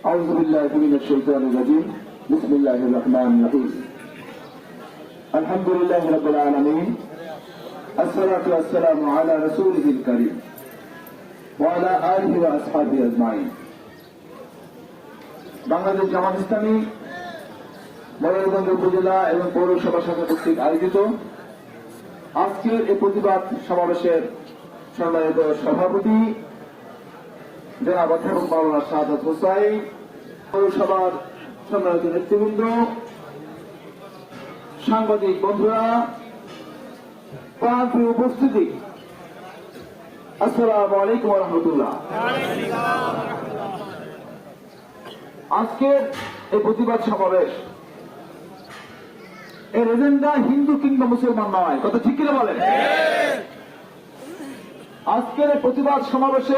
أعوذ بالله من الشيطان الرجيم بسم الله الرحمن الرحيم الحمد لله رب العالمين الصلاة والسلام على رسوله الكريم وعلى آله وأصحابه أجمعين বাংলাদেশ জামাত ইসলামী মনোরগঞ্জ উপজেলা এবং পৌরসভা শাখা কর্তৃক আয়োজিত আজকের এই প্রতিবাদ সমাবেশের সম্মানিত সভাপতি জনাব অধ্যাপক মাওলানা শাহাদাত হোসাইন, পৌরসভার সম্মানিত নেতৃবৃন্দ, সাংবাদিক বন্ধুরা, প্রান্তীয় উপস্থিতি, আসসালামু আলাইকুম ওয়া রাহমাতুল্লাহ। আজকের এই প্রতিবাদ সমাবেশ এর এজেন্ডা হিন্দু কিংবা মুসলমান নয়, কথা ঠিক কিনা বলেন? আজকের এই প্রতিবাদ সমাবেশে